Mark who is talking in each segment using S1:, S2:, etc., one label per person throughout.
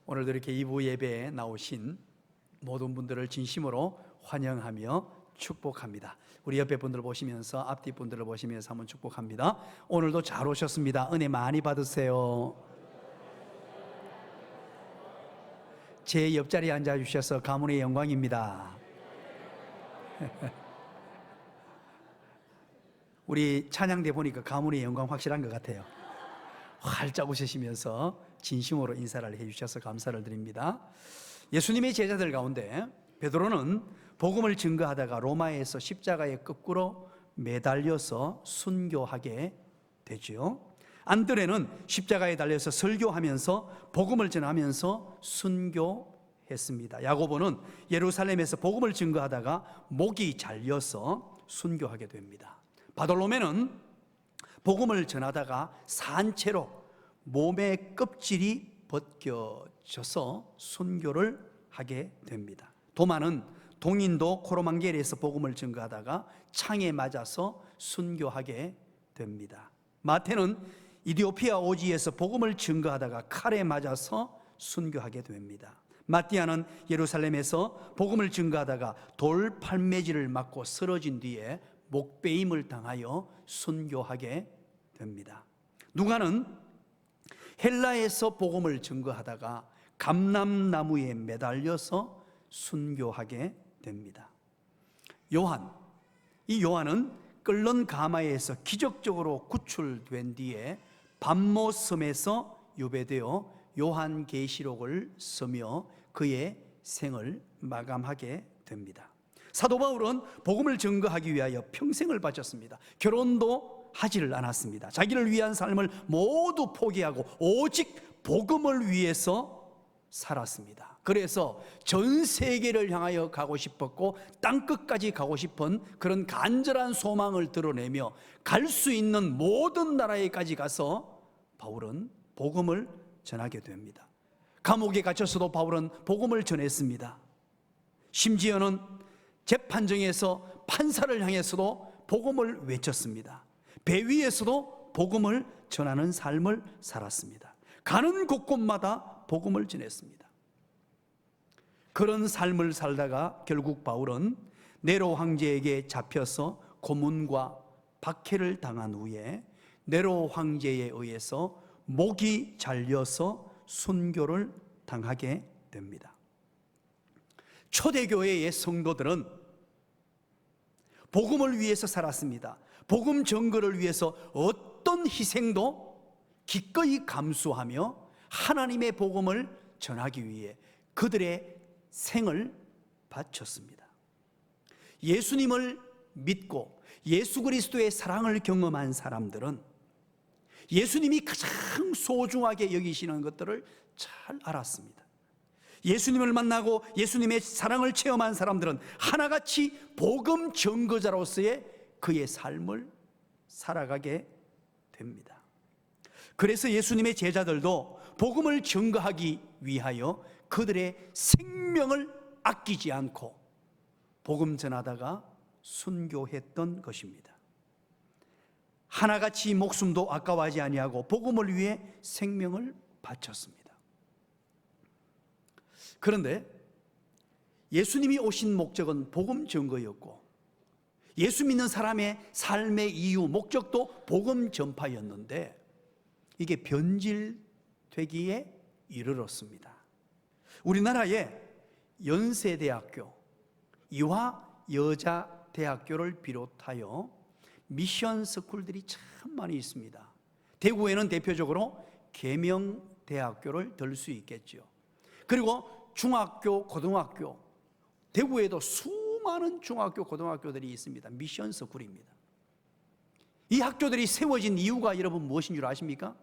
S1: 오늘도 이렇게 2부 예배에 나오신 모든 분들을 진심으로 환영하며 축복합니다. 우리 옆에 분들 보시면서 앞뒤 분들을 보시면서 한번 축복합니다. 오늘도 잘 오셨습니다. 은혜 많이 받으세요. 제 옆자리에 앉아주셔서 가문의 영광입니다. 우리 찬양대 보니까 가문의 영광 확실한 것 같아요. 활짝 웃으시면서 진심으로 인사를 해주셔서 감사를 드립니다. 예수님의 제자들 가운데 베드로는 복음을 증거하다가 로마에서 십자가에 거꾸로 매달려서 순교하게 되죠. 안드레는 십자가에 달려서 설교하면서 복음을 전하면서 순교했습니다. 야고보는 예루살렘에서 복음을 증거하다가 목이 잘려서 순교하게 됩니다. 바돌로메는 복음을 전하다가 산채로 몸의 껍질이 벗겨져서 순교를 하게 됩니다. 도마는 동인도 코로망겔에서 복음을 증거하다가 창에 맞아서 순교하게 됩니다. 마태는 이디오피아 오지에서 복음을 증거하다가 칼에 맞아서 순교하게 됩니다. 마띠아는 예루살렘에서 복음을 증거하다가 돌 팔매질을 맞고 쓰러진 뒤에 목베임을 당하여 순교하게 됩니다. 누가는 헬라에서 복음을 증거하다가 감람나무에 매달려서 순교하게 됩니다. 요한은 끓는 가마에서 기적적으로 구출된 뒤에 밤모섬에서 유배되어 요한계시록을 쓰며 그의 생을 마감하게 됩니다. 사도 바울은 복음을 증거하기 위하여 평생을 바쳤습니다. 결혼도 하지를 않았습니다. 자기를 위한 삶을 모두 포기하고 오직 복음을 위해서 살았습니다. 그래서 전 세계를 향하여 가고 싶었고 땅끝까지 가고 싶은 그런 간절한 소망을 드러내며 갈 수 있는 모든 나라에까지 가서 바울은 복음을 전하게 됩니다. 감옥에 갇혔어도 바울은 복음을 전했습니다. 심지어는 재판정에서 판사를 향해서도 복음을 외쳤습니다. 배 위에서도 복음을 전하는 삶을 살았습니다. 가는 곳곳마다 복음을 전했습니다. 그런 삶을 살다가 결국 바울은 네로 황제에게 잡혀서 고문과 박해를 당한 후에 네로 황제에 의해서 목이 잘려서 순교를 당하게 됩니다. 초대교회의 성도들은 복음을 위해서 살았습니다. 복음 전거를 위해서 어떤 희생도 기꺼이 감수하며 하나님의 복음을 전하기 위해 그들의 생을 바쳤습니다. 예수님을 믿고 예수 그리스도의 사랑을 경험한 사람들은 예수님이 가장 소중하게 여기시는 것들을 잘 알았습니다. 예수님을 만나고 예수님의 사랑을 체험한 사람들은 하나같이 복음 전거자로서의 그의 삶을 살아가게 됩니다. 그래서 예수님의 제자들도 복음을 전거하기 위하여 그들의 생명을 아끼지 않고 복음 전하다가 순교했던 것입니다. 하나같이 목숨도 아까워하지 아니하고 복음을 위해 생명을 바쳤습니다. 그런데 예수님이 오신 목적은 복음 전거였고 예수 믿는 사람의 삶의 이유, 목적도 복음 전파였는데 이게 변질되기에 이르렀습니다. 우리나라에 연세대학교, 이화여자대학교를 비롯하여 미션 스쿨들이 참 많이 있습니다. 대구에는 대표적으로 계명대학교를 들 수 있겠죠. 그리고 중학교, 고등학교, 대구에도 수많은 중학교, 고등학교들이 있습니다. 미션 스쿨입니다. 이 학교들이 세워진 이유가 여러분 무엇인 줄 아십니까?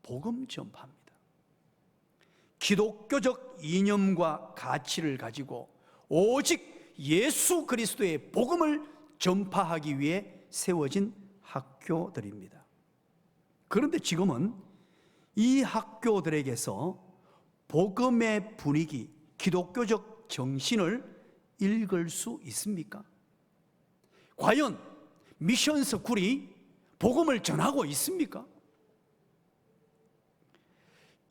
S1: 복음 전파입니다. 기독교적 이념과 가치를 가지고 오직 예수 그리스도의 복음을 전파하기 위해 세워진 학교들입니다. 그런데 지금은 이 학교들에게서 복음의 분위기, 기독교적 정신을 읽을 수 있습니까? 과연 미션 스쿨이 복음을 전하고 있습니까?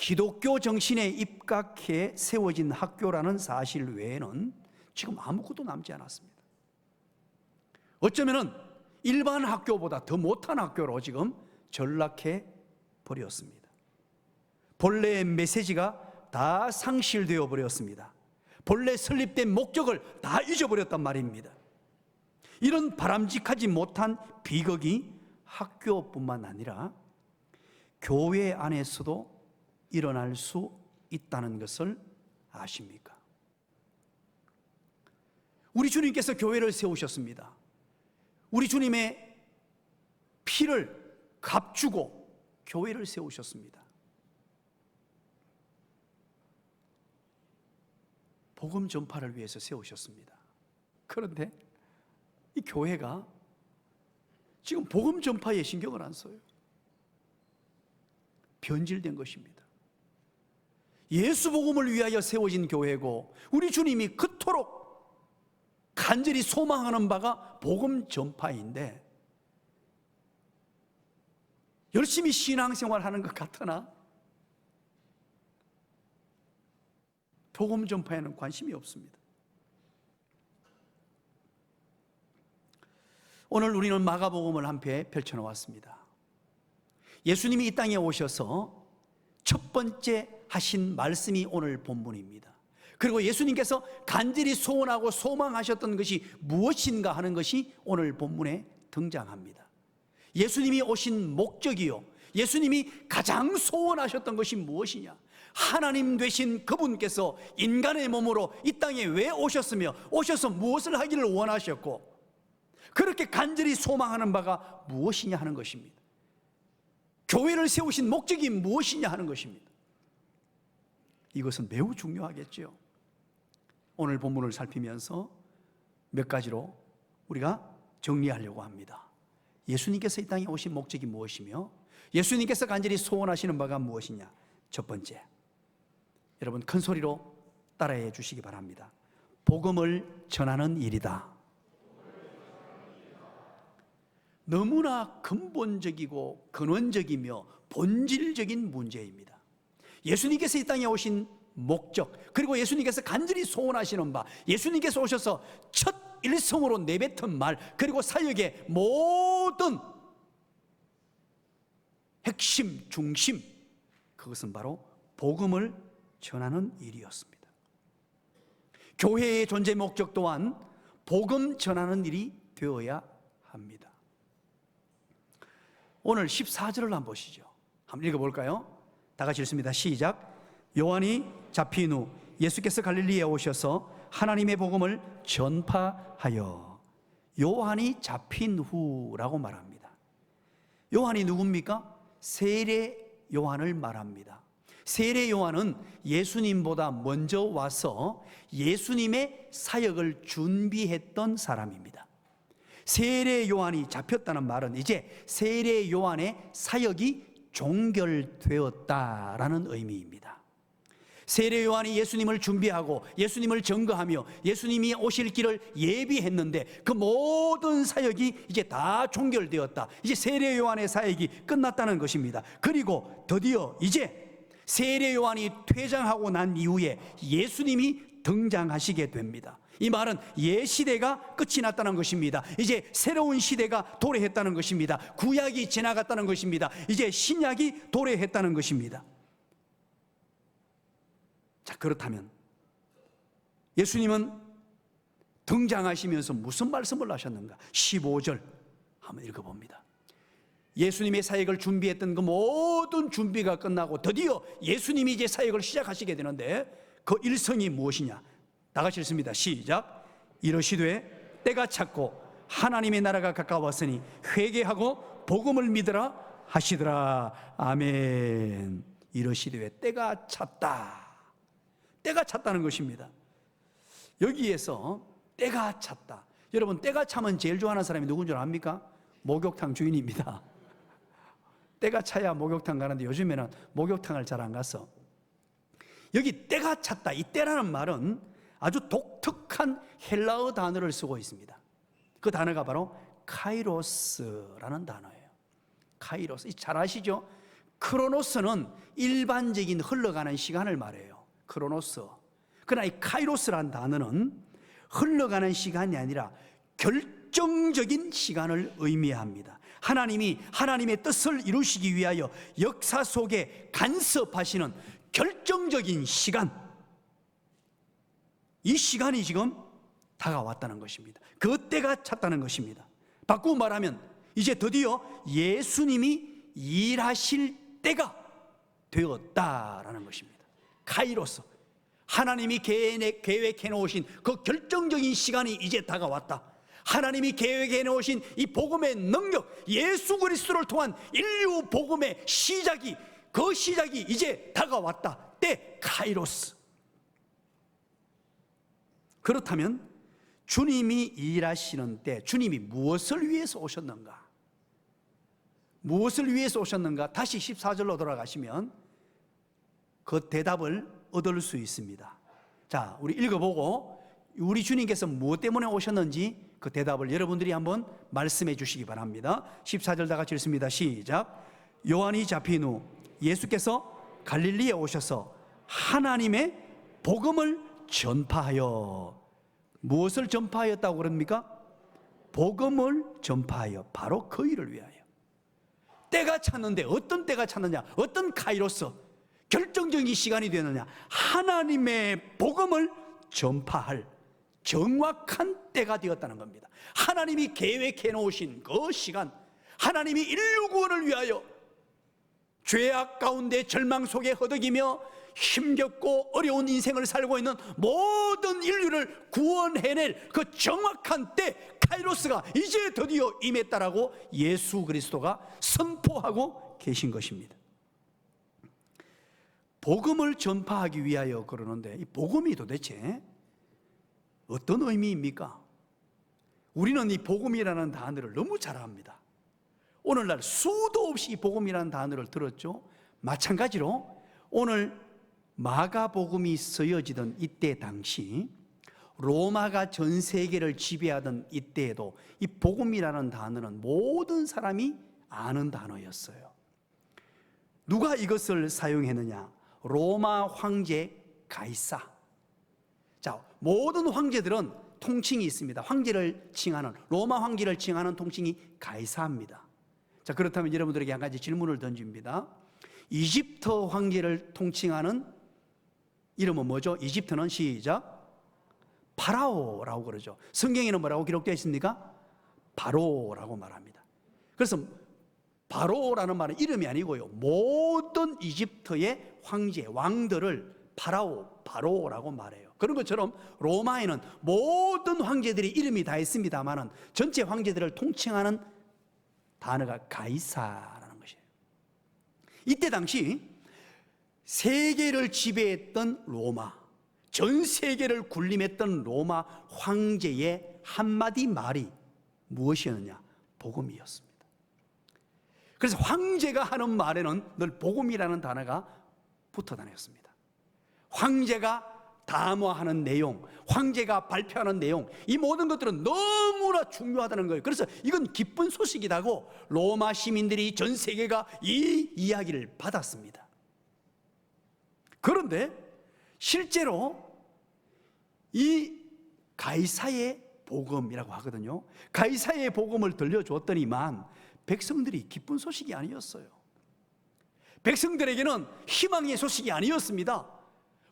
S1: 기독교 정신에 입각해 세워진 학교라는 사실 외에는 지금 아무것도 남지 않았습니다. 어쩌면은 일반 학교보다 더 못한 학교로 지금 전락해 버렸습니다. 본래의 메시지가 다 상실되어 버렸습니다. 본래 설립된 목적을 다 잊어버렸단 말입니다. 이런 바람직하지 못한 비극이 학교뿐만 아니라 교회 안에서도 일어날 수 있다는 것을 아십니까? 우리 주님께서 교회를 세우셨습니다. 우리 주님의 피를 값주고 교회를 세우셨습니다. 복음 전파를 위해서 세우셨습니다. 그런데 이 교회가 지금 복음 전파에 신경을 안 써요. 변질된 것입니다. 예수 복음을 위하여 세워진 교회고 우리 주님이 그토록 간절히 소망하는 바가 복음 전파인데 열심히 신앙생활하는 것 같으나 복음 전파에는 관심이 없습니다. 오늘 우리는 마가복음을 한 편 펼쳐놓았습니다. 예수님이 이 땅에 오셔서 첫 번째 하신 말씀이 오늘 본문입니다. 그리고 예수님께서 간절히 소원하고 소망하셨던 것이 무엇인가 하는 것이 오늘 본문에 등장합니다. 예수님이 오신 목적이요, 예수님이 가장 소원하셨던 것이 무엇이냐? 하나님 되신 그분께서 인간의 몸으로 이 땅에 왜 오셨으며 오셔서 무엇을 하기를 원하셨고 그렇게 간절히 소망하는 바가 무엇이냐 하는 것입니다. 교회를 세우신 목적이 무엇이냐 하는 것입니다. 이것은 매우 중요하겠죠. 오늘 본문을 살피면서 몇 가지로 우리가 정리하려고 합니다. 예수님께서 이 땅에 오신 목적이 무엇이며 예수님께서 간절히 소원하시는 바가 무엇이냐. 첫 번째, 여러분 큰 소리로 따라해 주시기 바랍니다. 복음을 전하는 일이다. 너무나 근본적이고 근원적이며 본질적인 문제입니다. 예수님께서 이 땅에 오신 목적, 그리고 예수님께서 간절히 소원하시는 바, 예수님께서 오셔서 첫 일성으로 내뱉은 말, 그리고 사역의 모든 핵심, 중심, 그것은 바로 복음을 전하는 일이었습니다. 교회의 존재 목적 또한 복음 전하는 일이 되어야 합니다. 오늘 14절을 한번 보시죠. 한번 읽어볼까요? 다 같이 읽습니다. 시작. 요한이 잡힌 후 예수께서 갈릴리에 오셔서 하나님의 복음을 전파하여. 요한이 잡힌 후라고 말합니다. 요한이 누굽니까? 세례 요한을 말합니다. 세례 요한은 예수님보다 먼저 와서 예수님의 사역을 준비했던 사람입니다. 세례 요한이 잡혔다는 말은 이제 세례 요한의 사역이 종결되었다라는 의미입니다. 세례 요한이 예수님을 준비하고 예수님을 증거하며 예수님이 오실 길을 예비했는데 그 모든 사역이 이제 다 종결되었다. 이제 세례 요한의 사역이 끝났다는 것입니다. 그리고 드디어 이제 세례 요한이 퇴장하고 난 이후에 예수님이 등장하시게 됩니다. 이 말은 옛 시대가 끝이 났다는 것입니다. 이제 새로운 시대가 도래했다는 것입니다. 구약이 지나갔다는 것입니다. 이제 신약이 도래했다는 것입니다. 자, 그렇다면 예수님은 등장하시면서 무슨 말씀을 하셨는가? 15절 한번 읽어봅니다. 예수님의 사역을 준비했던 그 모든 준비가 끝나고 드디어 예수님이 이제 사역을 시작하시게 되는데 그 일성이 무엇이냐? 다 같이 읽습니다. 시작. 이르시되 때가 찼고 하나님의 나라가 가까웠으니 회개하고 복음을 믿으라 하시더라. 아멘. 이르시되 때가 찼다. 때가 찼다는 것입니다. 여기에서 때가 찼다. 여러분, 때가 차면 제일 좋아하는 사람이 누군 줄 압니까? 목욕탕 주인입니다. 때가 차야 목욕탕 가는데 요즘에는 목욕탕을 잘 안 가서. 여기 때가 찼다. 이 때라는 말은 아주 독특한 헬라어 단어를 쓰고 있습니다. 그 단어가 바로 카이로스라는 단어예요. 카이로스. 잘 아시죠? 크로노스는 일반적인 흘러가는 시간을 말해요. 크로노스. 그러나 이 카이로스란 단어는 흘러가는 시간이 아니라 결정적인 시간을 의미합니다. 하나님이 하나님의 뜻을 이루시기 위하여 역사 속에 간섭하시는 결정적인 시간, 이 시간이 지금 다가왔다는 것입니다. 그 때가 찼다는 것입니다. 바꾸고 말하면 이제 드디어 예수님이 일하실 때가 되었다라는 것입니다. 카이로스, 하나님이 계획해 놓으신 그 결정적인 시간이 이제 다가왔다. 하나님이 계획해 놓으신 이 복음의 능력, 예수 그리스도를 통한 인류 복음의 시작이, 그 시작이 이제 다가왔다. 때 카이로스. 그렇다면 주님이 일하시는 때 주님이 무엇을 위해서 오셨는가? 무엇을 위해서 오셨는가? 다시 14절로 돌아가시면 그 대답을 얻을 수 있습니다. 자, 우리 읽어보고 우리 주님께서 무엇 때문에 오셨는지 그 대답을 여러분들이 한번 말씀해 주시기 바랍니다. 14절 다 같이 읽습니다. 시작. 요한이 잡힌 후 예수께서 갈릴리에 오셔서 하나님의 복음을 전파하여, 무엇을 전파하였다고 그럽니까? 복음을 전파하여, 바로 그 일을 위하여. 때가 찼는데 어떤 때가 찼느냐? 어떤 카이로스, 결정적인 시간이 되느냐? 하나님의 복음을 전파할 정확한 때가 되었다는 겁니다. 하나님이 계획해 놓으신 그 시간, 하나님이 인류 구원을 위하여 죄악 가운데 절망 속에 허덕이며 힘겹고 어려운 인생을 살고 있는 모든 인류를 구원해낼 그 정확한 때, 카이로스가 이제 드디어 임했다라고 예수 그리스도가 선포하고 계신 것입니다. 복음을 전파하기 위하여 그러는데 이 복음이 도대체 어떤 의미입니까? 우리는 이 복음이라는 단어를 너무 잘 압니다. 오늘날 수도 없이 이 복음이라는 단어를 들었죠. 마찬가지로 오늘 마가복음이 쓰여지던 이때 당시 로마가 전 세계를 지배하던 이때에도 이 복음이라는 단어는 모든 사람이 아는 단어였어요. 누가 이것을 사용했느냐? 로마 황제 가이사. 자, 모든 황제들은 통칭이 있습니다. 황제를 칭하는, 로마 황제를 칭하는 통칭이 가이사입니다. 자, 그렇다면 여러분들에게 한 가지 질문을 던집니다. 이집트 황제를 통칭하는 이름은 뭐죠? 이집트는 시작. 파라오라고 그러죠. 성경에는 뭐라고 기록되어 있습니까? 바로라고 말합니다. 그래서 바로라는 말은 이름이 아니고요, 모든 이집트의 황제, 왕들을 바로라고 말해요. 그런 것처럼 로마에는 모든 황제들이 이름이 다 있습니다만은 전체 황제들을 통칭하는 단어가 가이사라는 것이에요. 이때 당시 세계를 지배했던 로마, 전 세계를 군림했던 로마 황제의 한마디 말이 무엇이었느냐? 복음이었습니다. 그래서 황제가 하는 말에는 늘 복음이라는 단어가 붙어 다녔습니다. 황제가 담화하는 내용, 황제가 발표하는 내용, 이 모든 것들은 너무나 중요하다는 거예요. 그래서 이건 기쁜 소식이라고 로마 시민들이, 전 세계가 이 이야기를 받았습니다. 그런데 실제로 이 가이사의 복음이라고 하거든요. 가이사의 복음을 들려줬더니만 백성들이 기쁜 소식이 아니었어요. 백성들에게는 희망의 소식이 아니었습니다.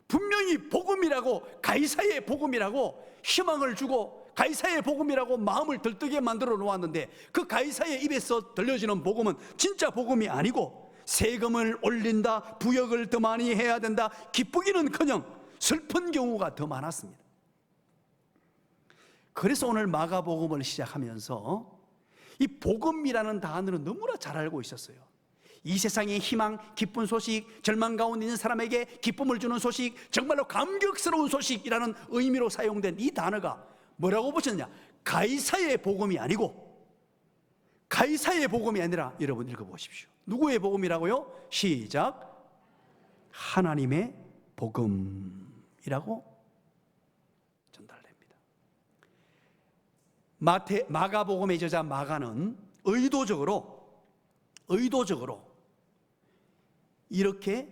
S1: 분명히 복음이라고, 가이사의 복음이라고 희망을 주고 가이사의 복음이라고 마음을 들뜨게 만들어 놓았는데 그 가이사의 입에서 들려지는 복음은 진짜 복음이 아니고 세금을 올린다, 부역을 더 많이 해야 된다, 기쁘기는커녕 슬픈 경우가 더 많았습니다. 그래서 오늘 마가복음을 시작하면서 이 복음이라는 단어는 너무나 잘 알고 있었어요. 이 세상의 희망, 기쁜 소식, 절망 가운데 있는 사람에게 기쁨을 주는 소식, 정말로 감격스러운 소식이라는 의미로 사용된 이 단어가 뭐라고 보셨느냐? 가이사의 복음이 아니고, 가이사의 복음이 아니라, 여러분 읽어보십시오. 누구의 복음이라고요? 시작. 하나님의 복음이라고 전달됩니다. 마가복음의 저자 마가는 의도적으로 이렇게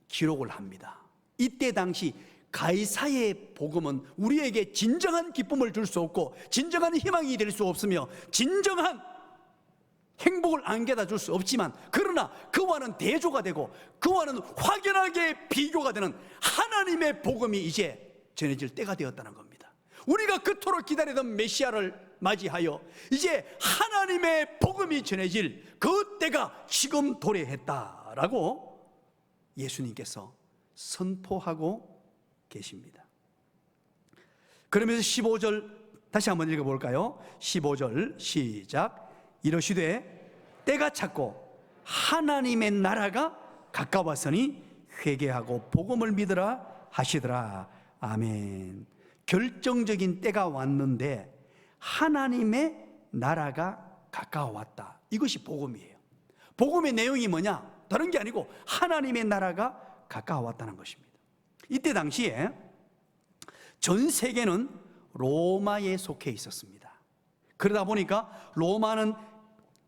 S1: 기록을 합니다. 이때 당시 가이사의 복음은 우리에게 진정한 기쁨을 줄 수 없고 진정한 희망이 될 수 없으며 진정한 행복을 안겨다 줄 수 없지만, 그러나 그와는 대조가 되고 그와는 확연하게 비교가 되는 하나님의 복음이 이제 전해질 때가 되었다는 겁니다. 우리가 그토록 기다리던 메시아를 맞이하여 이제 하나님의 복음이 전해질 그 때가 지금 도래했다라고 예수님께서 선포하고 계십니다. 그러면서 15절 다시 한번 읽어볼까요? 15절 시작. 이러시되 때가 찼고 하나님의 나라가 가까웠으니 회개하고 복음을 믿으라 하시더라. 아멘. 결정적인 때가 왔는데 하나님의 나라가 가까워왔다. 이것이 복음이에요. 복음의 내용이 뭐냐? 다른 게 아니고 하나님의 나라가 가까워왔다는 것입니다. 이때 당시에 전 세계는 로마에 속해 있었습니다. 그러다 보니까 로마는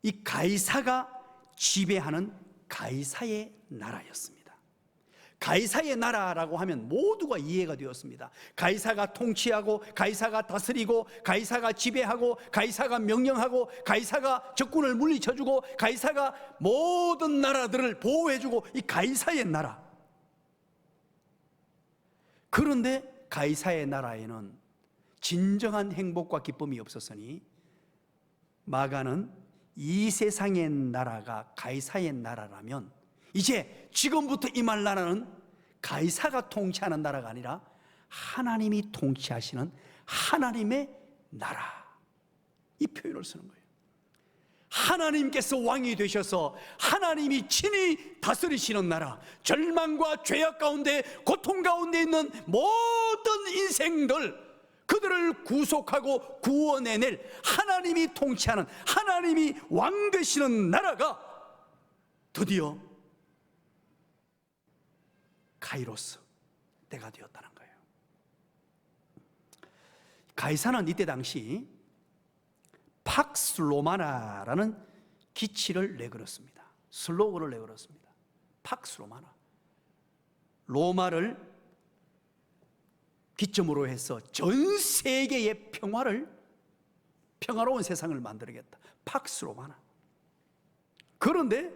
S1: 이 가이사가 지배하는 가이사의 나라였습니다. 가이사의 나라라고 하면 모두가 이해가 되었습니다. 가이사가 통치하고 가이사가 다스리고 가이사가 지배하고 가이사가 명령하고 가이사가 적군을 물리쳐주고 가이사가 모든 나라들을 보호해주고 이 가이사의 나라. 그런데 가이사의 나라에는 진정한 행복과 기쁨이 없었으니 마가는 이 세상의 나라가 가이사의 나라라면 이제 지금부터 임할 나라는 가이사가 통치하는 나라가 아니라 하나님이 통치하시는 하나님의 나라, 이 표현을 쓰는 거예요. 하나님께서 왕이 되셔서 하나님이 친히 다스리시는 나라, 절망과 죄악 가운데 고통 가운데 있는 모든 인생들, 그들을 구속하고 구원해낼 하나님이 통치하는 하나님이 왕 되시는 나라가 드디어 카이로스 때가 되었다는 거예요. 가이사는 이때 당시 팍스 로마나라는 기치를 내걸었습니다. 슬로건을 내걸었습니다. 팍스 로마나. 로마를 기점으로 해서 전 세계의 평화로운 세상을 만들겠다. 팍스 로마나. 그런데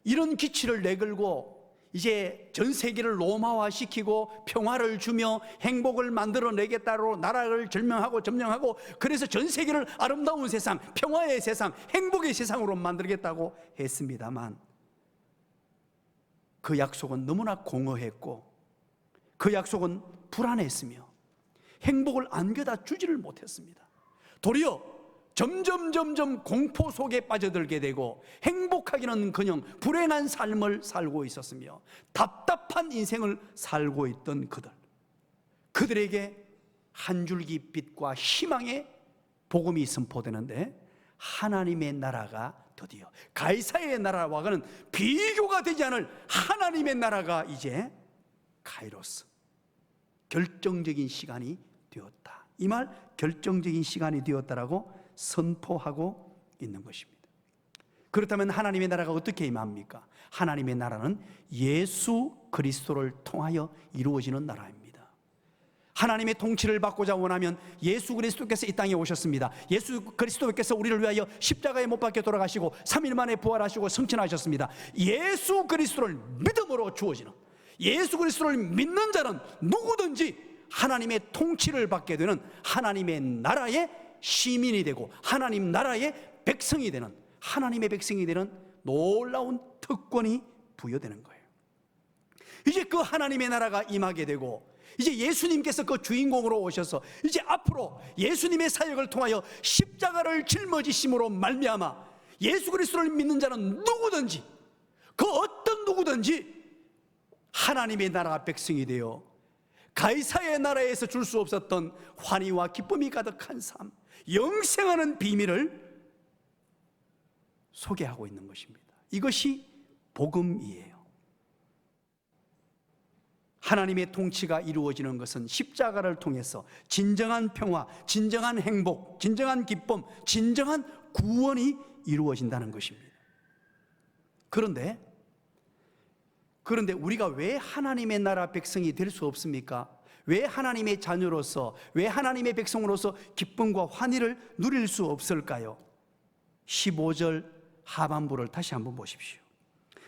S1: 이런 기치를 내걸고 이제 전 세계를 로마화시키고 평화를 주며 행복을 만들어내겠다로 나라를 점령하고 그래서 전 세계를 아름다운 세상, 평화의 세상, 행복의 세상으로 만들겠다고 했습니다만 그 약속은 너무나 공허했고 그 약속은 불안했으며 행복을 안겨다 주지를 못했습니다. 도리어 점점 공포 속에 빠져들게 되고 행복하기는 그냥 불행한 삶을 살고 있었으며 답답한 인생을 살고 있던 그들에게 한 줄기 빛과 희망의 복음이 선포되는데 하나님의 나라가 드디어 가이사의 나라와는 비교가 되지 않을 하나님의 나라가 이제 카이로스, 결정적인 시간이 되었다. 이 말 결정적인 시간이 되었다라고 선포하고 있는 것입니다. 그렇다면 하나님의 나라가 어떻게 임합니까? 하나님의 나라는 예수 그리스도를 통하여 이루어지는 나라입니다. 하나님의 통치를 받고자 원하면 예수 그리스도께서 이 땅에 오셨습니다. 예수 그리스도께서 우리를 위하여 십자가에 못 박혀 돌아가시고 3일 만에 부활하시고 승천하셨습니다. 예수 그리스도를 믿음으로 주어지는, 예수 그리스도를 믿는 자는 누구든지 하나님의 통치를 받게 되는 하나님의 나라의 시민이 되고 하나님 나라의 백성이 되는, 하나님의 백성이 되는 놀라운 특권이 부여되는 거예요. 이제 그 하나님의 나라가 임하게 되고 이제 예수님께서 그 주인공으로 오셔서 이제 앞으로 예수님의 사역을 통하여 십자가를 짊어지심으로 말미암아 예수 그리스도를 믿는 자는 누구든지, 그 어떤 누구든지 하나님의 나라 백성이 되어 가이사의 나라에서 줄 수 없었던 환희와 기쁨이 가득한 삶, 영생하는 비밀을 소개하고 있는 것입니다. 이것이 복음이에요. 하나님의 통치가 이루어지는 것은 십자가를 통해서 진정한 평화, 진정한 행복, 진정한 기쁨, 진정한 구원이 이루어진다는 것입니다. 그런데 그런데 우리가 왜 하나님의 나라 백성이 될 수 없습니까? 왜 하나님의 자녀로서, 왜 하나님의 백성으로서 기쁨과 환희를 누릴 수 없을까요? 15절 하반부를 다시 한번 보십시오.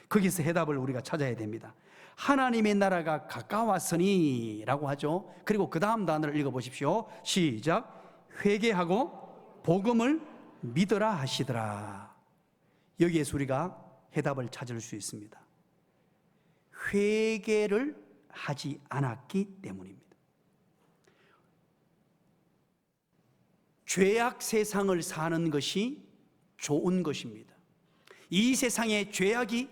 S1: 거기서 해답을 우리가 찾아야 됩니다. 하나님의 나라가 가까웠으니 라고 하죠. 그리고 그 다음 단어를 읽어보십시오. 시작. 회개하고 복음을 믿어라 하시더라. 여기에서 우리가 해답을 찾을 수 있습니다. 회개를 하지 않았기 때문입니다. 죄악 세상을 사는 것이 좋은 것입니다. 이 세상의 죄악이,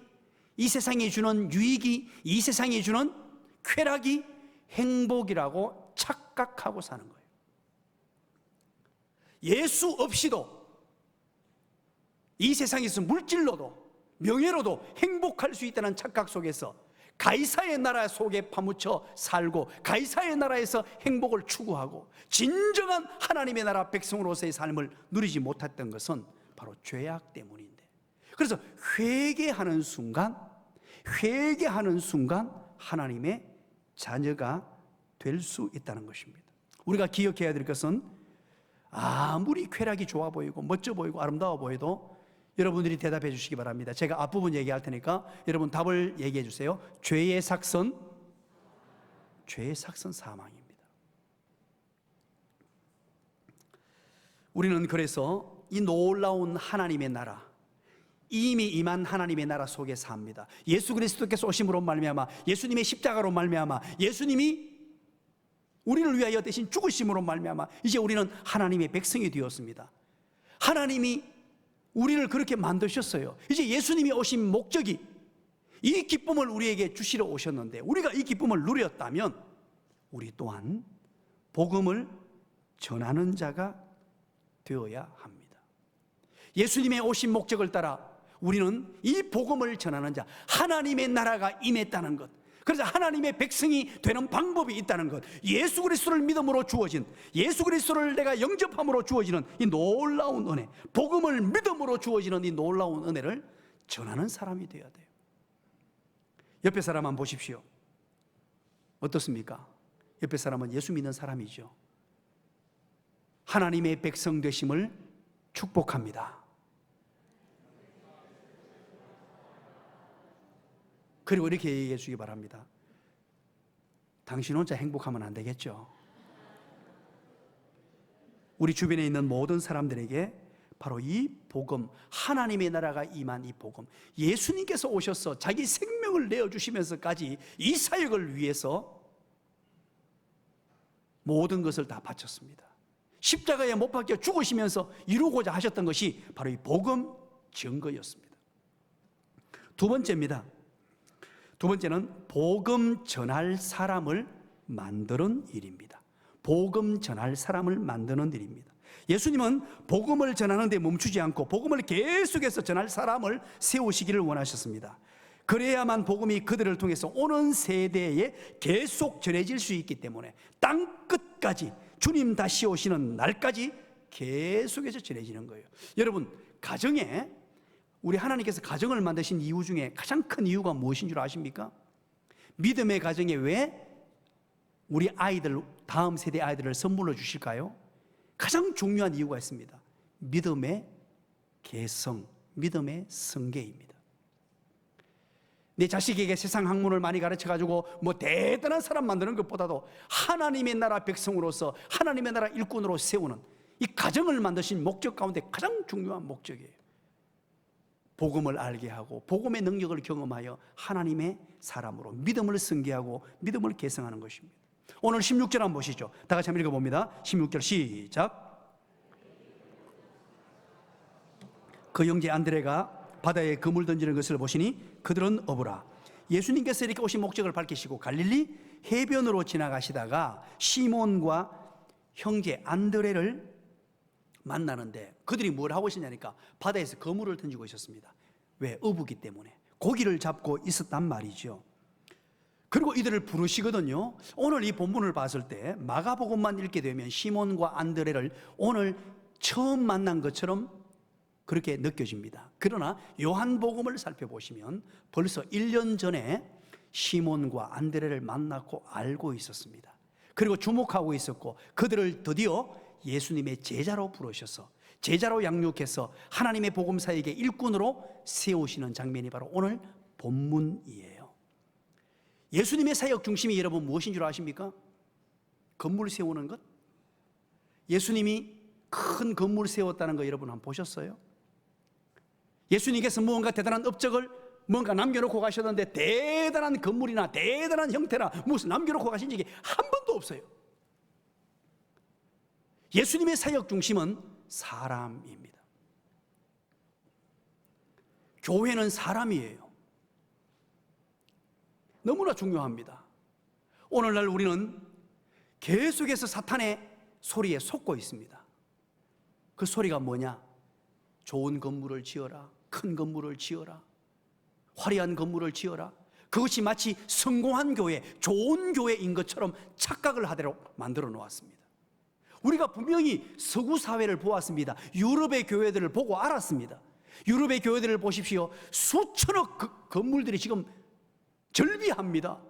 S1: 이 세상이 주는 유익이, 이 세상이 주는 쾌락이 행복이라고 착각하고 사는 거예요. 예수 없이도 이 세상에서 물질로도 명예로도 행복할 수 있다는 착각 속에서 가이사의 나라 속에 파묻혀 살고 가이사의 나라에서 행복을 추구하고 진정한 하나님의 나라 백성으로서의 삶을 누리지 못했던 것은 바로 죄악 때문인데, 그래서 회개하는 순간 하나님의 자녀가 될 수 있다는 것입니다. 우리가 기억해야 될 것은 아무리 쾌락이 좋아 보이고 멋져 보이고 아름다워 보여도 여러분들이 대답해 주시기 바랍니다. 제가 앞부분 얘기할 테니까 여러분 답을 얘기해 주세요. 죄의 삭선 사망입니다. 우리는 그래서 이 놀라운 하나님의 나라, 이미 임한 하나님의 나라 속에 삽니다. 예수 그리스도께서 오심으로 말미암아, 예수님의 십자가로 말미암아, 예수님이 우리를 위하여 대신 죽으심으로 말미암아 이제 우리는 하나님의 백성이 되었습니다. 하나님이 우리를 그렇게 만드셨어요. 이제 예수님이 오신 목적이 이 기쁨을 우리에게 주시러 오셨는데, 우리가 이 기쁨을 누렸다면 우리 또한 복음을 전하는 자가 되어야 합니다. 예수님의 오신 목적을 따라 우리는 이 복음을 전하는 자, 하나님의 나라가 임했다는 것, 그래서 하나님의 백성이 되는 방법이 있다는 것, 예수 그리스도를 믿음으로 주어진, 예수 그리스도를 내가 영접함으로 주어지는 이 놀라운 은혜, 복음을 믿음으로 주어지는 이 놀라운 은혜를 전하는 사람이 되어야 돼요. 옆에 사람 한번 보십시오. 어떻습니까? 옆에 사람은 예수 믿는 사람이죠. 하나님의 백성 되심을 축복합니다. 그리고 이렇게 얘기해 주기 바랍니다. 당신 혼자 행복하면 안 되겠죠. 우리 주변에 있는 모든 사람들에게 바로 이 복음, 하나님의 나라가 임한 이 복음, 예수님께서 오셔서 자기 생명을 내어주시면서까지 이 사역을 위해서 모든 것을 다 바쳤습니다. 십자가에 못 박혀 죽으시면서 이루고자 하셨던 것이 바로 이 복음 증거였습니다. 두 번째입니다. 두 번째는 복음 전할 사람을 만드는 일입니다. 복음 전할 사람을 만드는 일입니다. 예수님은 복음을 전하는 데 멈추지 않고 복음을 계속해서 전할 사람을 세우시기를 원하셨습니다. 그래야만 복음이 그들을 통해서 오는 세대에 계속 전해질 수 있기 때문에 땅 끝까지, 주님 다시 오시는 날까지 계속해서 전해지는 거예요. 여러분, 가정에 우리 하나님께서 가정을 만드신 이유 중에 가장 큰 이유가 무엇인 줄 아십니까? 믿음의 가정에 왜 우리 아이들, 다음 세대 아이들을 선물로 주실까요? 가장 중요한 이유가 있습니다. 믿음의 개성, 믿음의 성계입니다. 내 자식에게 세상 학문을 많이 가르쳐가지고 뭐 대단한 사람 만드는 것보다도 하나님의 나라 백성으로서 하나님의 나라 일꾼으로 세우는 이 가정을 만드신 목적 가운데 가장 중요한 목적이에요. 복음을 알게 하고 복음의 능력을 경험하여 하나님의 사람으로 믿음을 승계하고 믿음을 계승하는 것입니다. 오늘 16절 한번 보시죠. 다 같이 한번 읽어봅니다. 16절 시작. 그 형제 안드레가 바다에 그물 던지는 것을 보시니 그들은 어부라. 예수님께서 이렇게 오신 목적을 밝히시고 갈릴리 해변으로 지나가시다가 시몬과 형제 안드레를 만나는데 그들이 뭘 하고 있었냐니까 바다에서 그물을 던지고 있었습니다. 왜? 어부기 때문에 고기를 잡고 있었단 말이죠. 그리고 이들을 부르시거든요. 오늘 이 본문을 봤을 때 마가복음만 읽게 되면 시몬과 안드레를 오늘 처음 만난 것처럼 그렇게 느껴집니다. 그러나 요한복음을 살펴보시면 벌써 1년 전에 시몬과 안드레를 만났고 알고 있었습니다. 그리고 주목하고 있었고 그들을 드디어 예수님의 제자로 부르셔서 제자로 양육해서 하나님의 복음사에게 일꾼으로 세우시는 장면이 바로 오늘 본문이에요. 예수님의 사역 중심이 여러분 무엇인 줄 아십니까? 건물 세우는 것? 예수님이 큰 건물 세웠다는 거 여러분 한번 보셨어요? 예수님께서 무언가 대단한 업적을 뭔가 남겨놓고 가셨는데 대단한 건물이나 대단한 형태나 무슨 남겨놓고 가신 적이 한 번도 없어요. 예수님의 사역 중심은 사람입니다. 교회는 사람이에요. 너무나 중요합니다. 오늘날 우리는 계속해서 사탄의 소리에 속고 있습니다. 그 소리가 뭐냐? 좋은 건물을 지어라, 큰 건물을 지어라, 화려한 건물을 지어라. 그것이 마치 성공한 교회, 좋은 교회인 것처럼 착각을 하도록 만들어 놓았습니다. 우리가 분명히 서구 사회를 보았습니다. 유럽의 교회들을 보고 알았습니다. 유럽의 교회들을 보십시오. 수천억 건물들이 지금 절비합니다.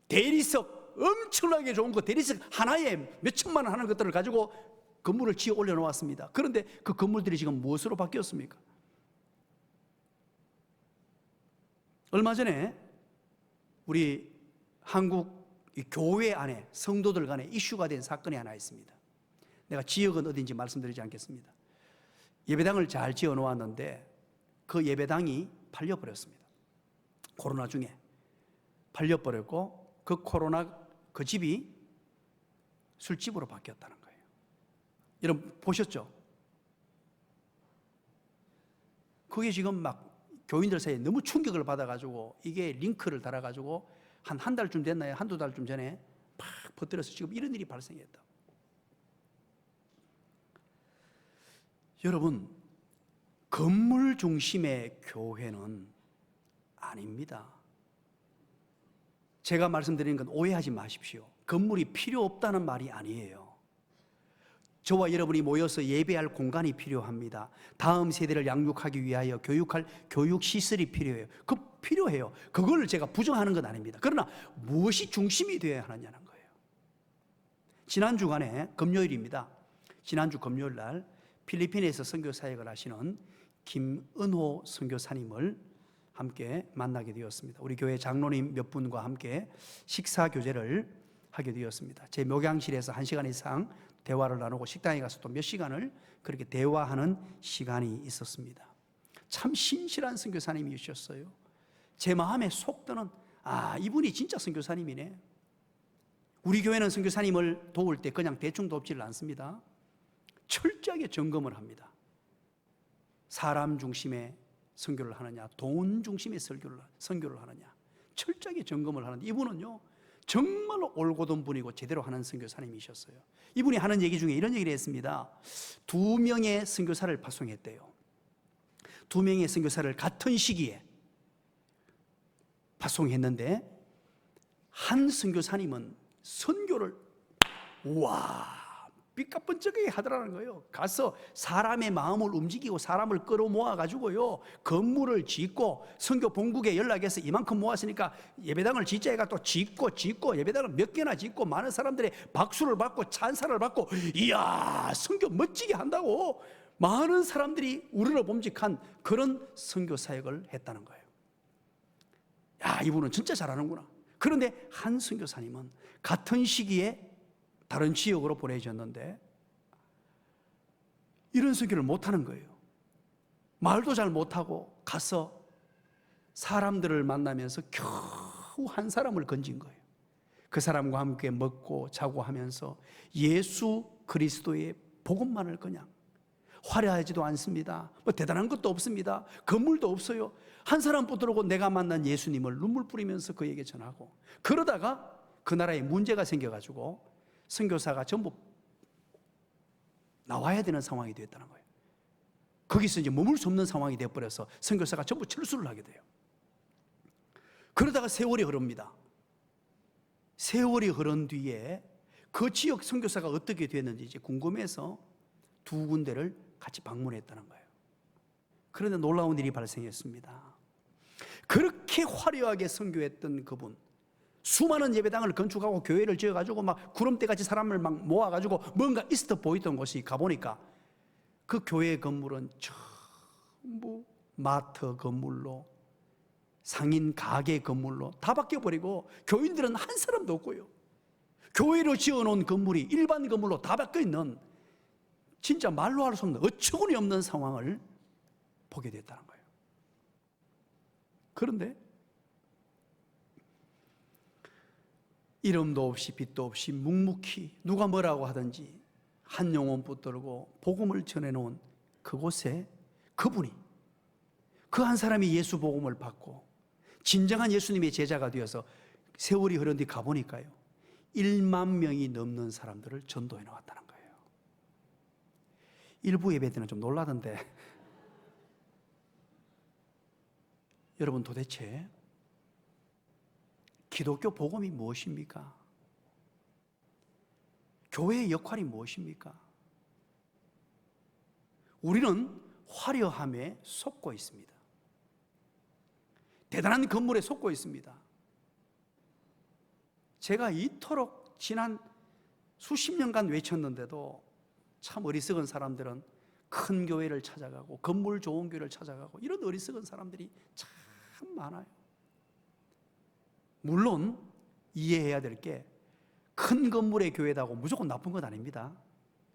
S1: 대리석, 엄청나게 좋은 거, 대리석 하나에 몇 천만 원 하는 것들을 가지고 건물을 지어 올려놓았습니다. 그런데 그 건물들이 지금 무엇으로 바뀌었습니까? 얼마 전에 우리 한국 교회 안에 성도들 간에 이슈가 된 사건이 하나 있습니다. 내가 지역은 어딘지 말씀드리지 않겠습니다. 예배당을 잘 지어 놓았는데 그 예배당이 팔려버렸습니다. 코로나 중에 팔려버렸고 그 집이 술집으로 바뀌었다는 거예요. 여러분 보셨죠? 그게 지금 막 교인들 사이에 너무 충격을 받아가지고 이게 링크를 달아가지고 한 달쯤 됐나요? 한두 달쯤 전에 팍 퍼뜨려서 지금 이런 일이 발생했다. 여러분, 건물 중심의 교회는 아닙니다. 제가 말씀드리는 건 오해하지 마십시오. 건물이 필요 없다는 말이 아니에요. 저와 여러분이 모여서 예배할 공간이 필요합니다. 다음 세대를 양육하기 위하여 교육할 교육시설이 필요해요. 필요해요. 그걸 제가 부정하는 건 아닙니다. 그러나 무엇이 중심이 되어야 하느냐는 거예요. 지난 주간에 금요일입니다. 지난주 금요일 날 필리핀에서 선교 사역을 하시는 김은호 선교사님을 함께 만나게 되었습니다. 우리 교회 장로님 몇 분과 함께 식사 교제를 하게 되었습니다. 제 목양실에서 1시간 이상 대화를 나누고 식당에 가서 또 몇 시간을 그렇게 대화하는 시간이 있었습니다. 참 신실한 선교사님이셨어요. 제 마음에 속 드는 이분이 진짜 선교사님이네. 우리 교회는 선교사님을 도울 때 그냥 대충 돕지를 않습니다. 철저하게 점검을 합니다. 사람 중심의 선교를 하느냐, 돈 중심의 선교를 하느냐, 철저하게 점검을 하는데 이분은요 정말 올곧은 분이고 제대로 하는 선교사님이셨어요. 이분이 하는 얘기 중에 이런 얘기를 했습니다. 2명의 선교사를 파송했대요. 2명의 선교사를 같은 시기에 파송했는데 한 선교사님은 선교를 삐까뻔쩍하게 하더라는 거예요. 가서 사람의 마음을 움직이고 사람을 끌어모아 가지고요 건물을 짓고 선교 본국에 연락해서 이만큼 모았으니까 예배당을 짓자 해가 또 짓고 예배당을 몇 개나 짓고 많은 사람들의 박수를 받고 찬사를 받고 이야 선교 멋지게 한다고 많은 사람들이 우러러봄직한 그런 선교 사역을 했다는 거예요. 야 이분은 진짜 잘하는구나. 그런데 한 선교사님은 같은 시기에 다른 지역으로 보내졌는데 이런 선교를 못하는 거예요. 말도 잘 못하고 가서 사람들을 만나면서 겨우 한 사람을 건진 거예요. 그 사람과 함께 먹고 자고 하면서 예수 그리스도의 복음만을 그냥 화려하지도 않습니다. 뭐 대단한 것도 없습니다. 건물도 없어요. 한 사람 붙들고 내가 만난 예수님을 눈물 뿌리면서 그에게 전하고 그러다가 그 나라에 문제가 생겨가지고 선교사가 전부 나와야 되는 상황이 되었다는 거예요. 거기서 이제 머물 수 없는 상황이 되어버려서 선교사가 전부 철수를 하게 돼요. 그러다가 세월이 흐릅니다. 세월이 흐른 뒤에 그 지역 선교사가 어떻게 됐는지 이제 궁금해서 2군데를 같이 방문했다는 거예요. 그런데 놀라운 일이 발생했습니다. 그렇게 화려하게 선교했던 그분, 수많은 예배당을 건축하고 교회를 지어가지고 막 구름대같이 사람을 막 모아가지고 뭔가 있어 보이던 곳이 가보니까 그 교회 건물은 전부 마트 건물로, 상인 가게 건물로 다 바뀌어버리고 교인들은 한 사람도 없고요. 교회로 지어놓은 건물이 일반 건물로 다 바뀌어있는, 진짜 말로 할 수 없는 어처구니 없는 상황을 보게 됐다는 거예요. 그런데 이름도 없이 빛도 없이 묵묵히 누가 뭐라고 하든지 한 영혼 붙들고 복음을 전해놓은 그곳에 그분이, 그 한 사람이 예수 복음을 받고 진정한 예수님의 제자가 되어서 세월이 흐른 뒤 가보니까요, 1만 명이 넘는 사람들을 전도해 나왔다는 거예요. 일부 예배 때는 좀 놀라던데, 여러분 도대체 기독교 복음이 무엇입니까? 교회의 역할이 무엇입니까? 우리는 화려함에 속고 있습니다. 대단한 건물에 속고 있습니다. 제가 이토록 지난 수십 년간 외쳤는데도 참 어리석은 사람들은 큰 교회를 찾아가고 건물 좋은 교회를 찾아가고, 이런 어리석은 사람들이 참 많아요. 물론 이해해야 될 게, 큰 건물의 교회다고 무조건 나쁜 건 아닙니다.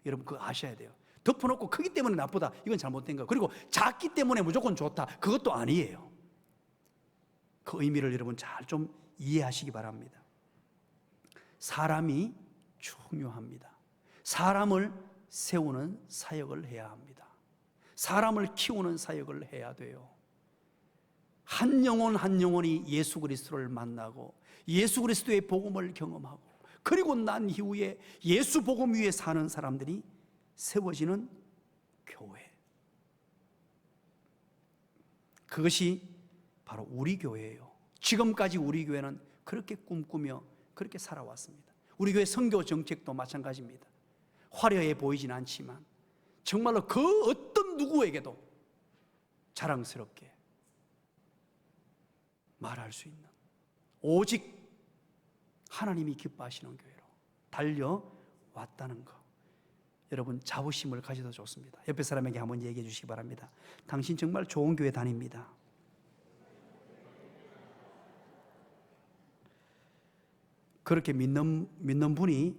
S1: 여러분 그거 아셔야 돼요. 덮어놓고 크기 때문에 나쁘다, 이건 잘못된 거예요. 그리고 작기 때문에 무조건 좋다, 그것도 아니에요. 그 의미를 여러분 잘 좀 이해하시기 바랍니다. 사람이 중요합니다. 사람을 세우는 사역을 해야 합니다. 사람을 키우는 사역을 해야 돼요. 한 영혼 한 영혼이 예수 그리스도를 만나고 예수 그리스도의 복음을 경험하고, 그리고 난 이후에 예수 복음 위에 사는 사람들이 세워지는 교회, 그것이 바로 우리 교회예요. 지금까지 우리 교회는 그렇게 꿈꾸며 그렇게 살아왔습니다. 우리 교회 선교 정책도 마찬가지입니다. 화려해 보이진 않지만 정말로 그 어떤 누구에게도 자랑스럽게 말할 수 있는, 오직 하나님이 기뻐하시는 교회로 달려왔다는 것, 여러분 자부심을 가져도 좋습니다. 옆에 사람에게 한번 얘기해 주시기 바랍니다. 당신 정말 좋은 교회 다닙니다. 그렇게 믿는 분이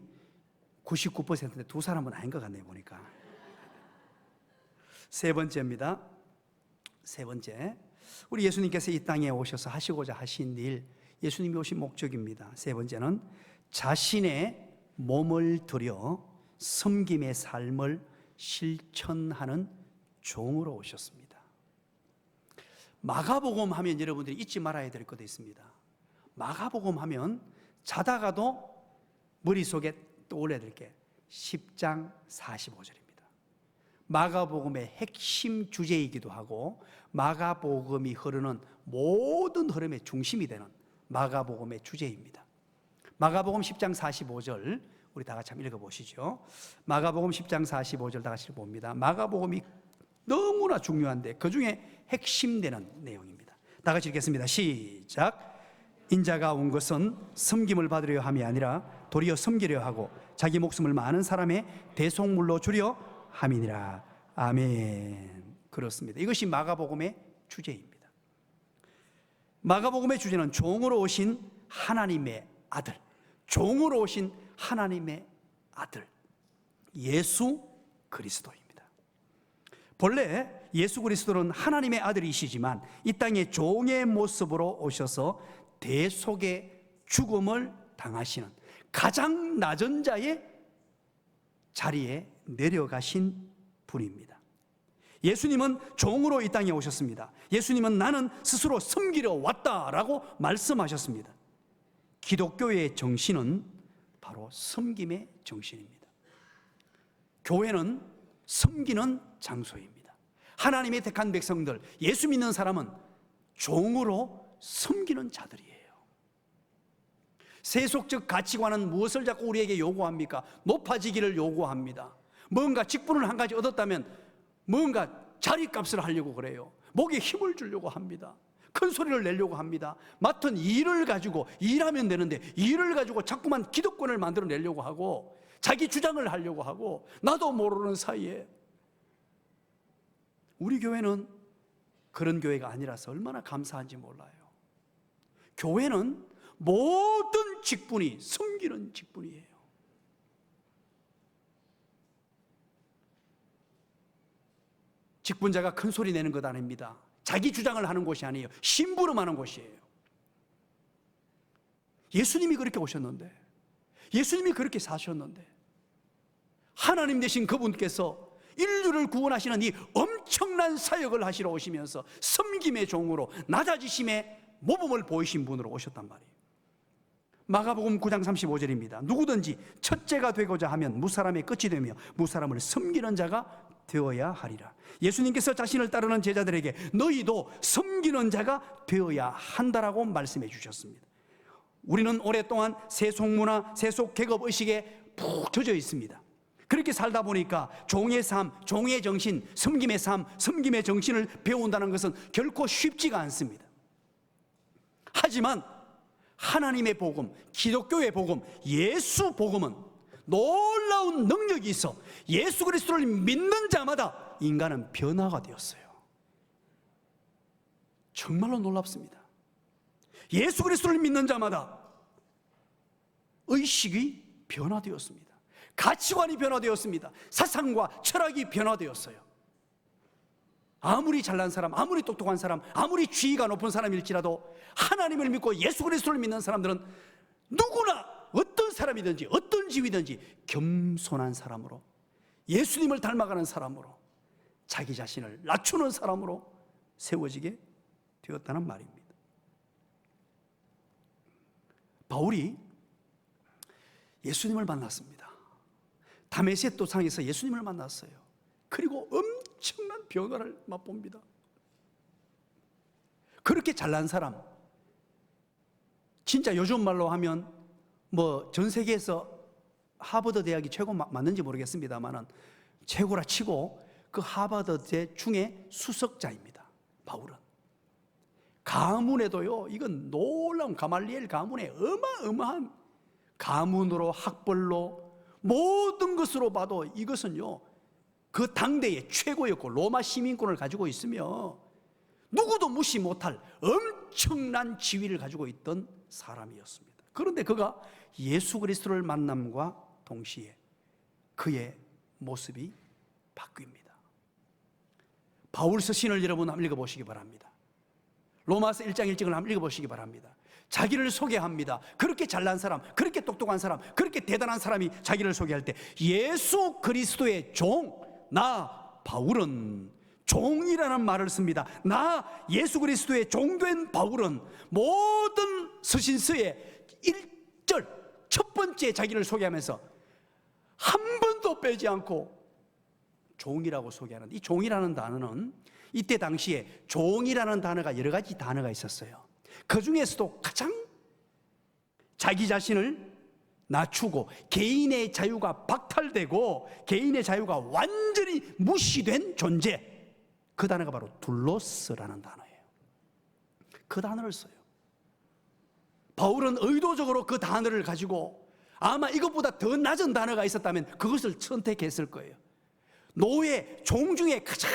S1: 99%인데 두 사람은 아닌 것 같네요, 보니까. 세 번째입니다. 세 번째, 우리 예수님께서 이 땅에 오셔서 하시고자 하신 일, 예수님이 오신 목적입니다. 세 번째는 자신의 몸을 들여 섬김의 삶을 실천하는 종으로 오셨습니다. 마가복음 하면 여러분들이 잊지 말아야 될 것도 있습니다. 마가복음 하면 자다가도 머릿속에 떠올려야 될 게 10장 45절입니다. 마가복음의 핵심 주제이기도 하고 마가복음이 흐르는 모든 흐름의 중심이 되는 마가복음의 주제입니다. 마가복음 10장 45절 우리 다 같이 한번 읽어보시죠. 마가복음 10장 45절 다 같이 봅니다. 마가복음이 너무나 중요한데 그 중에 핵심되는 내용입니다. 다 같이 읽겠습니다. 시작. 인자가 온 것은 섬김을 받으려 함이 아니라 도리어 섬기려 하고 자기 목숨을 많은 사람의 대속물로 주려 함이니라. 아멘. 그렇습니다. 이것이 마가복음의 주제입니다. 마가복음의 주제는 종으로 오신 하나님의 아들, 종으로 오신 하나님의 아들 예수 그리스도입니다. 본래 예수 그리스도는 하나님의 아들이시지만 이 땅에 종의 모습으로 오셔서 대속의 죽음을 당하시는 가장 낮은 자의 자리에 내려가신 분입니다. 예수님은 종으로 이 땅에 오셨습니다. 예수님은 나는 스스로 섬기러 왔다라고 말씀하셨습니다. 기독교의 정신은 바로 섬김의 정신입니다. 교회는 섬기는 장소입니다. 하나님의 택한 백성들, 예수 믿는 사람은 종으로 섬기는 자들이에요. 세속적 가치관은 무엇을 자꾸 우리에게 요구합니까? 높아지기를 요구합니다. 뭔가 직분을 한 가지 얻었다면 뭔가 자리값을 하려고 그래요. 목에 힘을 주려고 합니다. 큰 소리를 내려고 합니다. 맡은 일을 가지고 일하면 되는데 일을 가지고 자꾸만 기득권을 만들어내려고 하고 자기 주장을 하려고 하고 나도 모르는 사이에 우리 교회는 그런 교회가 아니라서 얼마나 감사한지 몰라요. 교회는 모든 직분이 섬기는 직분이에요. 직분자가 큰 소리 내는 것 아닙니다. 자기 주장을 하는 곳이 아니에요. 심부름하는 곳이에요. 예수님이 그렇게 오셨는데, 예수님이 그렇게 사셨는데, 하나님 되신 그분께서 인류를 구원하시는 이 엄청난 사역을 하시러 오시면서 섬김의 종으로 낮아지심의 모범을 보이신 분으로 오셨단 말이에요. 마가복음 9장 35절입니다. 누구든지 첫째가 되고자 하면 무사람의 끝이 되며 무사람을 섬기는 자가 되어야 하리라. 예수님께서 자신을 따르는 제자들에게 너희도 섬기는 자가 되어야 한다라고 말씀해 주셨습니다. 우리는 오랫동안 세속문화, 세속계급의식에 푹 젖어 있습니다. 그렇게 살다 보니까 종의 삶, 종의 정신, 섬김의 삶, 섬김의 정신을 배운다는 것은 결코 쉽지가 않습니다. 하지만 하나님의 복음, 기독교의 복음, 예수 복음은 놀라운 능력이 있어 예수 그리스도를 믿는 자마다 인간은 변화가 되었어요. 정말로 놀랍습니다. 예수 그리스도를 믿는 자마다 의식이 변화되었습니다. 가치관이 변화되었습니다. 사상과 철학이 변화되었어요. 아무리 잘난 사람, 아무리 똑똑한 사람, 아무리 지위가 높은 사람일지라도 하나님을 믿고 예수 그리스도를 믿는 사람들은 누구나 어떤 사람이든지 어떤 지위든지 겸손한 사람으로, 예수님을 닮아가는 사람으로, 자기 자신을 낮추는 사람으로 세워지게 되었다는 말입니다. 바울이 예수님을 만났습니다. 다메섹 도상에서 예수님을 만났어요. 그리고 엄청난 변화를 맛봅니다. 그렇게 잘난 사람, 진짜 요즘 말로 하면 뭐 전 세계에서 하버드 대학이 최고 맞는지 모르겠습니다만은 최고라 치고 그 하버드대 중에 수석자입니다. 바울은 가문에도요, 이건 놀라운 가말리엘 가문의 어마어마한 가문으로, 학벌로, 모든 것으로 봐도 이것은요 그 당대의 최고였고 로마 시민권을 가지고 있으며 누구도 무시 못할 엄청난 지위를 가지고 있던 사람이었습니다. 그런데 그가 예수 그리스도를 만남과 동시에 그의 모습이 바뀝니다. 바울서 신을 여러분 한번 읽어보시기 바랍니다. 로마서 1장 1절을 한번 읽어보시기 바랍니다. 자기를 소개합니다. 그렇게 잘난 사람, 그렇게 똑똑한 사람, 그렇게 대단한 사람이 자기를 소개할 때 예수 그리스도의 종, 나 바울은 종이라는 말을 씁니다. 나 예수 그리스도의 종된 바울은 모든 서신서의 1절 첫 번째 자기를 소개하면서 한 번도 빼지 않고 종이라고 소개하는데, 이 종이라는 단어는 이때 당시에 종이라는 단어가 여러 가지 단어가 있었어요. 그 중에서도 가장 자기 자신을 낮추고 개인의 자유가 박탈되고 개인의 자유가 완전히 무시된 존재, 그 단어가 바로 둘로스라는 단어예요. 그 단어를 써요. 바울은 의도적으로 그 단어를 가지고 아마 이것보다 더 낮은 단어가 있었다면 그것을 선택했을 거예요. 노예, 종 중에 가장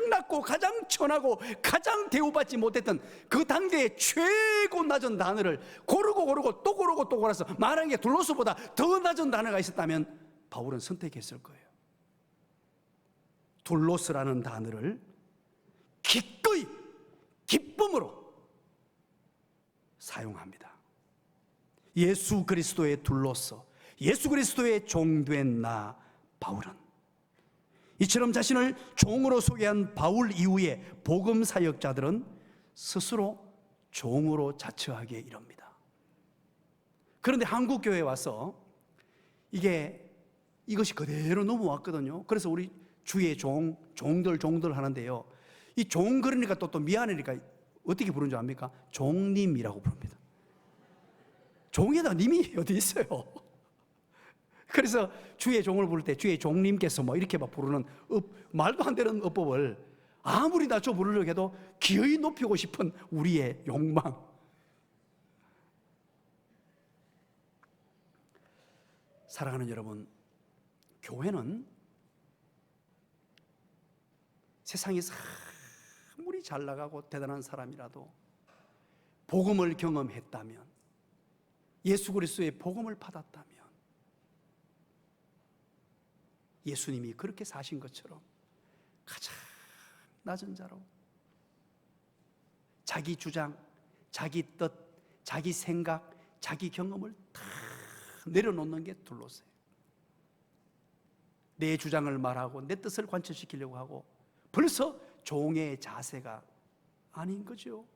S1: 낮고 가장 천하고 가장 대우받지 못했던 그 당대의 최고 낮은 단어를 고르고 또 고르고 또 골라서 말하는 게 둘로스보다 더 낮은 단어가 있었다면 바울은 선택했을 거예요. 둘로스라는 단어를 기꺼이 기쁨으로 사용합니다. 예수 그리스도의 둘로스, 예수 그리스도의 종된 나 바울은 이처럼 자신을 종으로 소개한 바울 이후에 복음 사역자들은 스스로 종으로 자처하게 이릅니다. 그런데 한국 교회에 와서 이것이 그대로 넘어왔거든요. 그래서 우리 주의 종들 하는데요. 이 종 그러니까 또 미안하니까 어떻게 부르는 줄 압니까? 종님이라고 부릅니다. 종에다 님이 어디 있어요? 그래서 주의 종을 부를 때 주의 종님께서 뭐 이렇게 막 부르는 말도 안 되는 어법을 아무리 낮춰 부르려고 해도 기어이 높이고 싶은 우리의 욕망. 사랑하는 여러분, 교회는 세상에서 아무리 잘 나가고 대단한 사람이라도 복음을 경험했다면, 예수 그리스도의 복음을 받았다면, 예수님이 그렇게 사신 것처럼 가장 낮은 자로 자기 주장, 자기 뜻, 자기 생각, 자기 경험을 다 내려놓는 게 둘러서요. 내 주장을 말하고 내 뜻을 관철시키려고 하고 벌써 종의 자세가 아닌 거죠.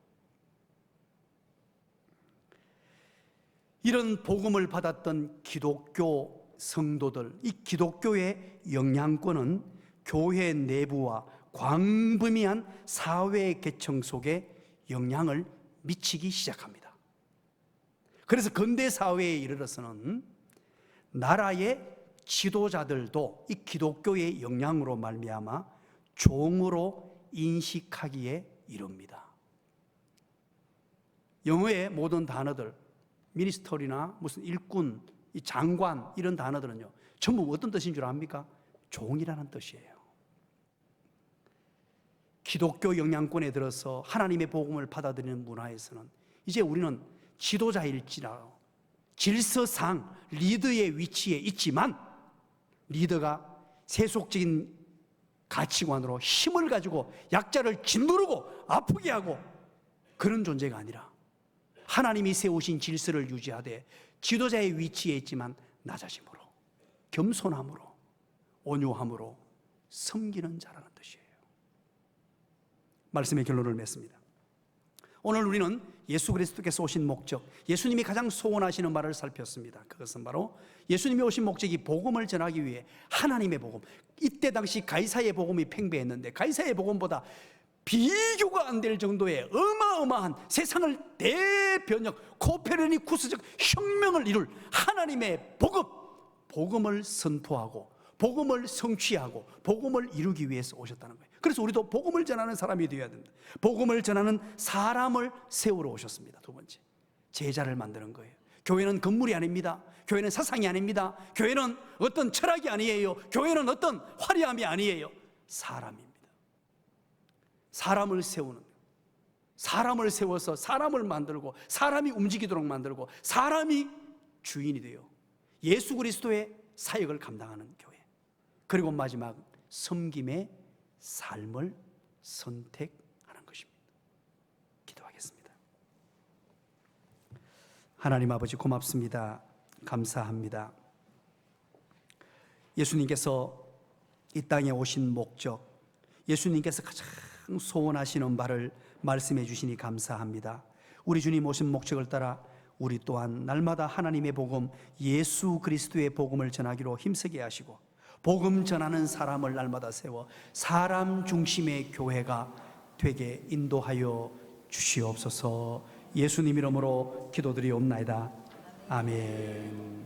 S1: 이런 복음을 받았던 기독교 성도들, 이 기독교의 영향권은 교회 내부와 광범위한 사회 계층 속에 영향을 미치기 시작합니다. 그래서 근대 사회에 이르러서는 나라의 지도자들도 이 기독교의 영향으로 말미암아 종으로 인식하기에 이릅니다. 영어의 모든 단어들, 미니스터리나 무슨 일꾼, 이 장관 이런 단어들은요 전부 어떤 뜻인 줄 압니까? 종이라는 뜻이에요. 기독교 영향권에 들어서 하나님의 복음을 받아들이는 문화에서는 이제 우리는 지도자일지라도 질서상 리더의 위치에 있지만 리더가 세속적인 가치관으로 힘을 가지고 약자를 짓누르고 아프게 하고 그런 존재가 아니라 하나님이 세우신 질서를 유지하되 지도자의 위치에 있지만 낮아짐으로, 겸손함으로, 온유함으로 섬기는 자라는 뜻이에요. 말씀의 결론을 맺습니다. 오늘 우리는 예수 그리스도께서 오신 목적, 예수님이 가장 소원하시는 바를 살폈습니다. 그것은 바로 예수님이 오신 목적이 복음을 전하기 위해 하나님의 복음, 이때 당시 가이사의 복음이 팽배했는데 가이사의 복음보다 비교가 안 될 정도의 어마어마한 세상을 대변혁 코페르니쿠스적 혁명을 이룰 하나님의 복음을 선포하고 복음을 성취하고 복음을 이루기 위해서 오셨다는 거예요. 그래서 우리도 복음을 전하는 사람이 되어야 됩니다. 복음을 전하는 사람을 세우러 오셨습니다. 두 번째, 제자를 만드는 거예요. 교회는 건물이 아닙니다. 교회는 사상이 아닙니다. 교회는 어떤 철학이 아니에요. 교회는 어떤 화려함이 아니에요. 사람입니다. 사람을 세우는, 사람을 세워서 사람을 만들고 사람이 움직이도록 만들고 사람이 주인이 돼요. 예수 그리스도의 사역을 감당하는 교회. 그리고 마지막, 섬김의 삶을 선택하는 것입니다. 기도하겠습니다. 하나님 아버지 고맙습니다. 감사합니다. 예수님께서 이 땅에 오신 목적, 예수님께서 가장 소원하시는 바를 말씀해 주시니 감사합니다. 우리 주님 오신 목적을 따라 우리 또한 날마다 하나님의 복음, 예수 그리스도의 복음을 전하기로 힘쓰게 하시고 복음 전하는 사람을 날마다 세워 사람 중심의 교회가 되게 인도하여 주시옵소서. 예수님 이름으로 기도드리옵나이다. 아멘.